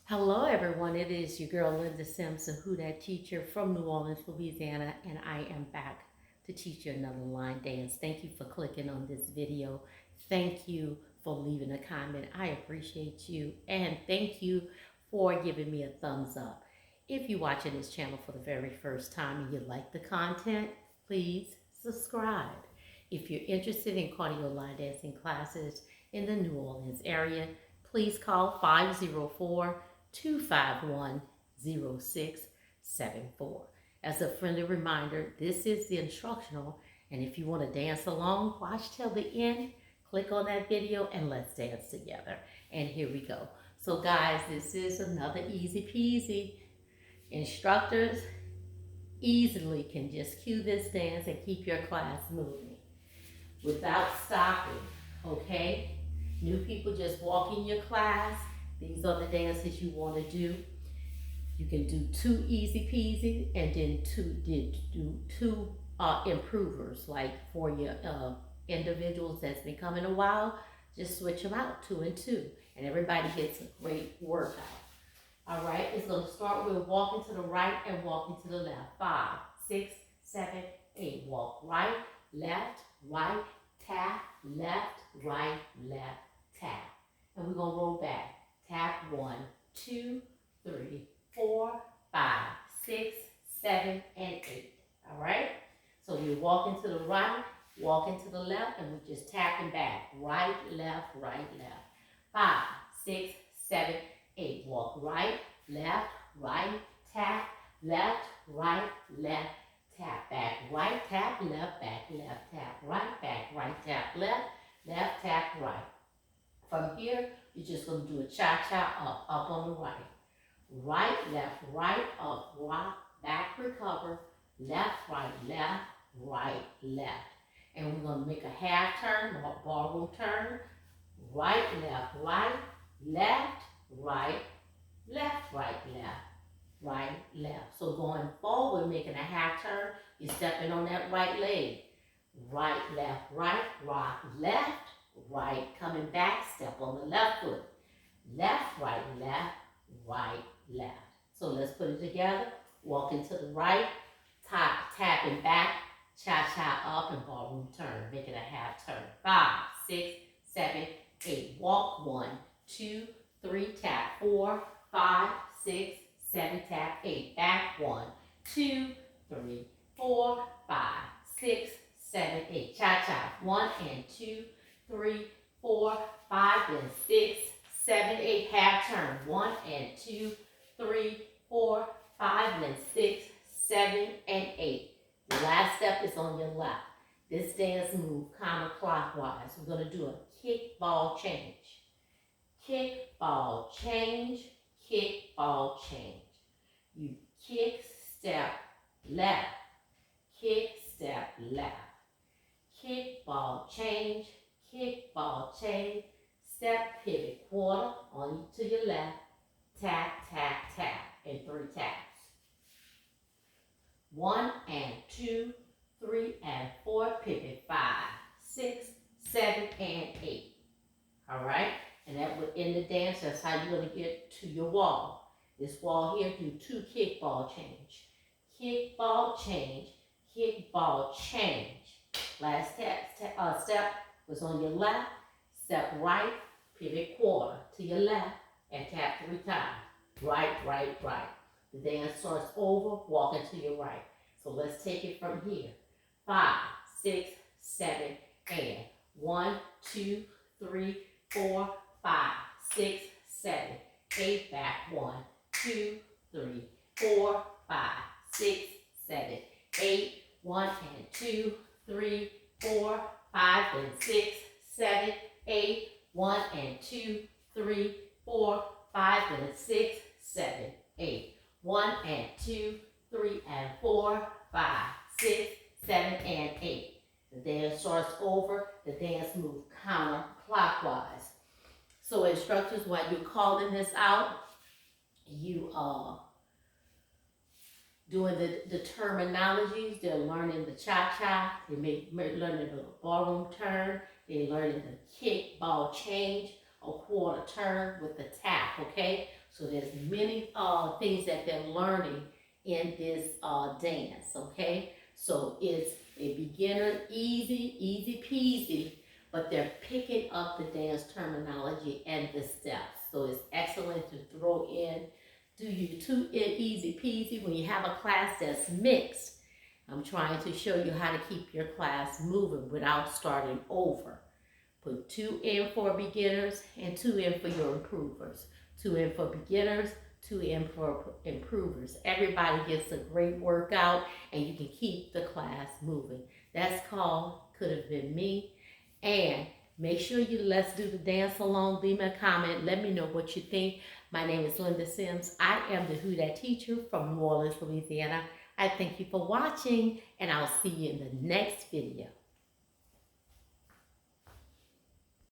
Hello, everyone. It is your girl Linda Simpson, who that teacher from New Orleans, Louisiana, and I am back to teach you another line dance. Thank you for clicking on this video. Thank you for leaving a comment. I appreciate you, and thank you for giving me a thumbs up. If you're watching this channel for the very first time and you like the content, please subscribe. If you're interested in cardio line dancing classes in the New Orleans area, please call 504-251-0674. As a friendly reminder, this is the instructional, and if you want to dance along, watch till the end, click on that video, and let's dance together. And here we go. So guys, this is another easy peasy. Instructors easily can just cue this dance and keep your class moving without stopping, okay? New people just walk in your class. These are the dances you want to do. You can do two easy peasy and then do two improvers. Like for your individuals that's been coming a while, just switch them out, 2 and 2, and everybody gets a great workout. All right, it's going to start with walking to the right and walking to the left. 5, 6, 7, 8. Walk right, left, right, tap, left, right, left, tap. And we're going to roll back. Tap 1, 2, 3, 4, 5, 6, 7, and 8. All right? So we're walking to the right, walking to the left, and we're just tapping back. Right, left, 5, 6, 7, 8. Walk right, left, right, tap, left, right, left, tap, back, right, tap, left, back, left, tap, right, back, right, tap, left, tap, right. From here, you're just going to do a cha-cha up on the right. Right, left, up, rock, back, recover, left, right, left. And we're going to make a half turn, ballroom turn. Right, left, right, left. So going forward, making a half turn, you're stepping on that right leg. Right, rock, left, right, coming back, step on the left foot. Left, right, left. So let's put it together. Walking to the right, tapping back, cha-cha up, and ballroom turn. Make it a half turn. 5, 6, 7, 8. Walk 1, 2, 3, tap 4, 5, 6, 7, tap 8. Back 1, 2, 3, 4, 5, 6, 7, 8. Cha-cha. 1 and 2, 3, 4, 5, and 6, 7, 8. Half turn. 1 and 2, 3, 4, 5, and 6, 7, and 8. The last step is on your left. This dance move counterclockwise. We're going to do a kick, ball, change. Kick, ball, change. Kick, ball, change. You kick, step, left. Kick, step, left. Kick, ball, change. Kick, ball, change. Step, pivot, quarter on to your left. Tap, tap, tap, and 3 taps. 1 and 2, 3 and 4, pivot 5, 6, 7, and 8. All right? And that would end the dance. That's how you're going to get to your wall. This wall here, do 2 kick, ball, change. Kick, ball, change. Kick, ball, change. Last step was on your left. Step right, pivot quarter to your left, and tap 3 times. Right. The dance starts over, walking to your right. So let's take it from here. 5, 6, 7, and 1, 2, 3, 4, 5, 6, 7, 8. Back 1, 2, 3, 4, 5, 6, 7, 8. 1 and 2, 3, 4, 5, and 6, 7, 8. 1 and 2, 3, 4, 5, and 6, 7, 8. 1 and 2, 3 and 4, 5, 6, 7, and 8. The dance starts over. The dance moves counterclockwise. So instructors, while you're calling this out, you are doing the terminologies. They're learning the cha-cha. They're learning the ballroom turn. They're learning the kick, ball, change, a quarter turn with the tap, okay? So there's many things that they're learning in this dance, okay? So it's a beginner, easy peasy, but they're picking up the dance terminology and the steps. So it's excellent to throw in. Do you two easy peasy when you have a class that's mixed. I'm trying to show you how to keep your class moving without starting over. Put 2 in for beginners and 2 in for your improvers. 2 in for beginners, 2 in for improvers. Everybody gets a great workout and you can keep the class moving. That's called Could Have Been Me. And make sure you let's do the dance along. Leave me a comment. Let me know what you think. My name is Linda Sims. I am the Who Dat teacher from New Orleans, Louisiana. I thank you for watching and I'll see you in the next video.